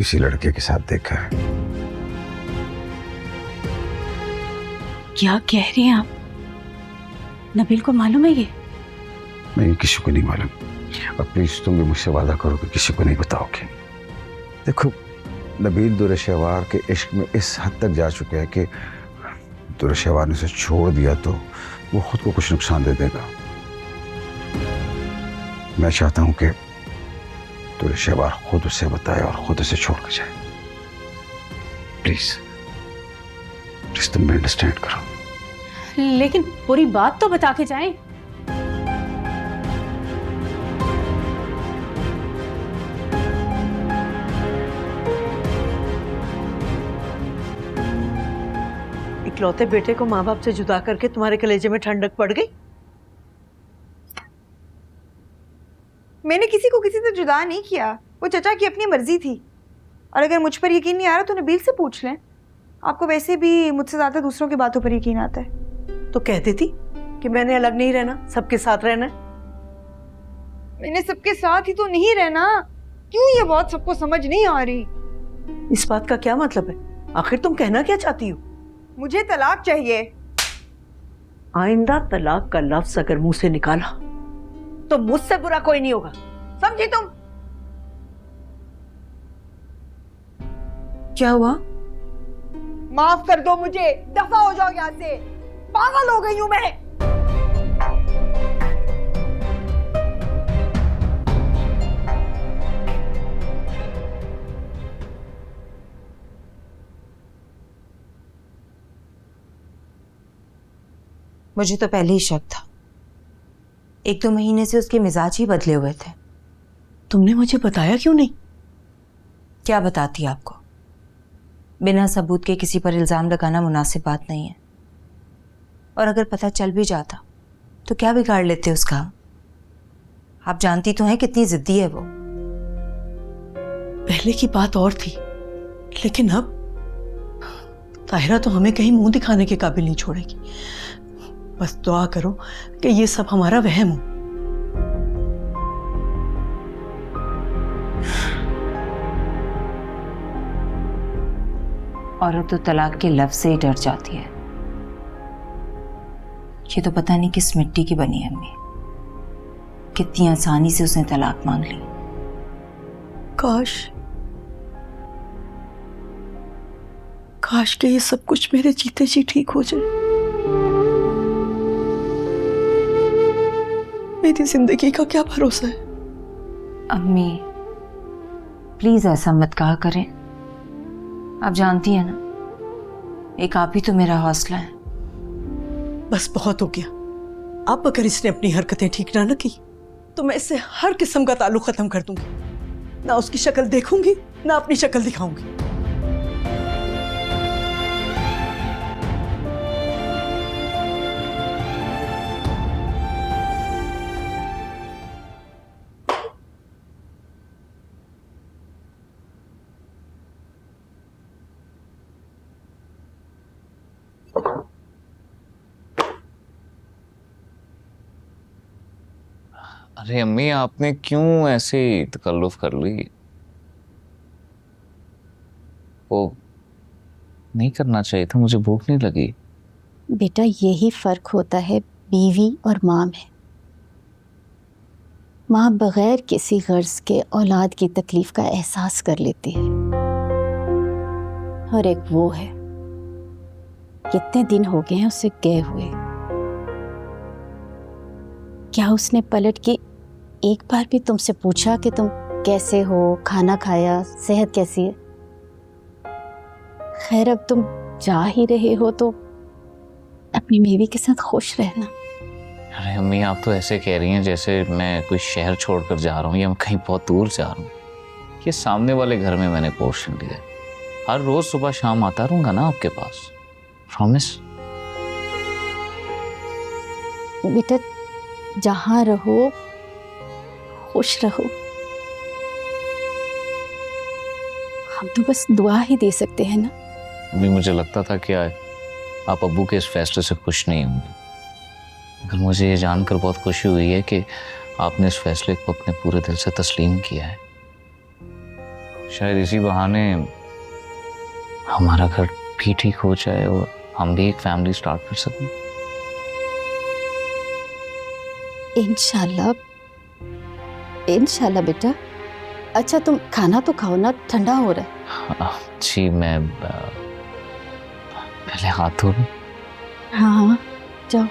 किसी लड़के के साथ देखा है। क्या कह रहे हैं आप? नबील को मालूम है ये? नहीं, किसी को नहीं मालूम। और प्लीज तुम भी मुझसे वादा करो कि किसी को नहीं बताओगे। देखो, नबील दुर्शहवार के इश्क में इस हद तक जा चुके हैं कि दुर्शहवार ने उसे छोड़ दिया तो वो खुद को कुछ नुकसान दे देगा। मैं चाहता हूं कि दुर्शहवार खुद उसे बताए और खुद उसे छोड़ के जाए। प्लीज प्लीज तुम भी अंडरस्टैंड करो। लेकिन पूरी बात तो बता के जाएं। इकलौते बेटे को माँ बाप से जुदा करके तुम्हारे कलेजे में ठंडक पड़ गई? मैंने किसी को किसी से जुदा नहीं किया, वो चचा की अपनी मर्जी थी। और अगर मुझ पर यकीन नहीं आ रहा तो नबील से पूछ लें। आपको वैसे भी मुझसे ज्यादा दूसरों की बातों पर यकीन आता है। तो कह देती कि मैंने अलग नहीं रहना, सबके साथ रहना है। मैंने सबके साथ ही तो नहीं रहना। क्यों ये बात सबको समझ नहीं आ रही? इस बात का क्या मतलब है? आखिर तुम कहना क्या चाहती हो? मुझे तलाक चाहिए। आइंदा तलाक का लफ्ज अगर मुंह से निकाला तो मुझसे बुरा कोई नहीं होगा, समझी तुम? क्या हुआ? माफ कर दो मुझे, दफा हो जाओ यहाँ से। पागल हो गई हूं मैं। मुझे तो पहले ही शक था। 1-2 महीने से उसके मिजाज ही बदले हुए थे। तुमने मुझे बताया क्यों नहीं? क्या बताती आपको? बिना सबूत के किसी पर इल्जाम लगाना मुनासिब बात नहीं है। और अगर पता चल भी जाता तो क्या बिगाड़ लेते उसका? आप जानती तो हैं कितनी जिद्दी है वो। पहले की बात और थी, लेकिन अब ताहिरा तो हमें कहीं मुंह दिखाने के काबिल नहीं छोड़ेगी। बस दुआ करो कि ये सब हमारा वहम हो। औरत तो तलाक के लफ्ज से ही डर जाती है। ये तो पता नहीं किस मिट्टी की बनी है अम्मी। कितनी आसानी से उसने तलाक मांग ली। काश काश के ये सब कुछ मेरे जीते जी ठीक हो जाए। मेरी जिंदगी का क्या भरोसा है? अम्मी प्लीज ऐसा मत कहा करें। आप जानती हैं ना, एक आप ही तो मेरा हौसला है। बस बहुत हो गया। अब अगर इसने अपनी हरकतें ठीक ना की तो मैं इससे हर किस्म का ताल्लुक खत्म कर दूंगी। ना उसकी शक्ल देखूंगी, ना अपनी शक्ल दिखाऊंगी। अरे अम्मी, आपने क्यों ऐसे तकल्लुफ कर ली? वो नहीं करना चाहिए था, मुझे भूख नहीं लगी। बेटा, यही फर्क होता है बीवी और माँ में। माँ बगैर किसी गर्ज के औलाद की तकलीफ का एहसास कर लेती है। और एक वो है, कितने दिन हो गए हैं उसे गए हुए। क्या उसने पलट के एक बार भी तुमसे पूछा कि तुम कैसे हो, खाना खाया, सेहत कैसी है? खैर, अब तुम जा ही रहे हो तो अपनी बीवी के साथ खुश रहना। अरे अम्मी, आप तो ऐसे कह रही हैं जैसे मैं कोई शहर छोड़कर जा रहा हूँ या मैं कहीं बहुत दूर जा रहा हूँ। ये सामने वाले घर में मैंने पोर्शन लिया है। हर रोज सुबह शाम आता रहूंगा ना आपके पास, प्रॉमिस। बेटा, जहां रहो खुश रहो। हम तो बस दुआ ही दे सकते हैं ना। अभी मुझे लगता था कि आप अब्बू के इस फैसले से खुश नहीं होंगे, मगर मुझे ये जानकर बहुत खुशी हुई है कि आपने इस फैसले को अपने पूरे दिल से तस्लीम किया है। शायद इसी बहाने हमारा घर भी ठीक हो जाए और हम भी एक फैमिली स्टार्ट कर सकें। इंशाल्लाह, इंशाल्लाह बेटा। अच्छा तुम खाना तो खाओ ना, ठंडा हो रहा है। जी मैं पहले हाथ धो लूं। हाँ हाँ जाओ।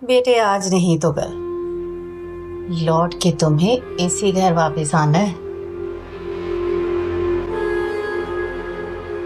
बेटे आज नहीं तो कल लौट के तुम्हें इसी घर वापस आना है।